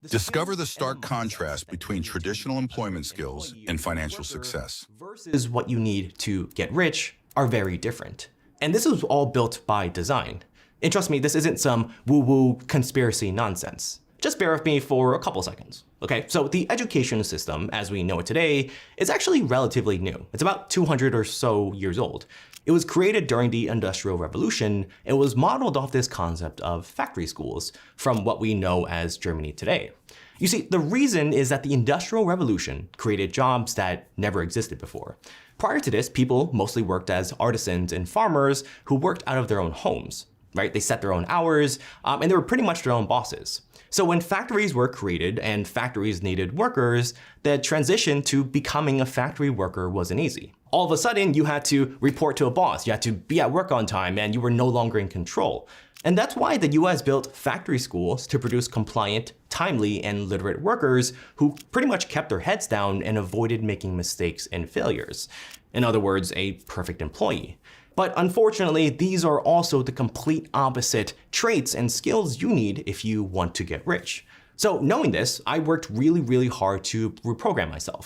Discover the stark contrast between traditional employment skills and financial success. Versus what you need to get rich are very different. And this is all built by design. And trust me, this isn't some woo-woo conspiracy nonsense. Just bear with me for a couple seconds. Okay, so the education system as we know it today is actually relatively new. It's about 200 or so years old. It was created during the Industrial Revolution and was modeled off this concept of factory schools from what we know as Germany today. You see, the reason is that the Industrial Revolution created jobs that never existed before. Prior to this, people mostly worked as artisans and farmers who worked out of their own homes, right? They set their own hours, and they were pretty much their own bosses. So when factories were created and factories needed workers, the transition to becoming a factory worker wasn't easy. All of a sudden, you had to report to a boss, you had to be at work on time, and you were no longer in control. And that's why the US built factory schools to produce compliant, timely, and literate workers who pretty much kept their heads down and avoided making mistakes and failures. In other words, a perfect employee. But unfortunately, these are also the complete opposite traits and skills you need if you want to get rich. So knowing this, I worked really hard to reprogram myself.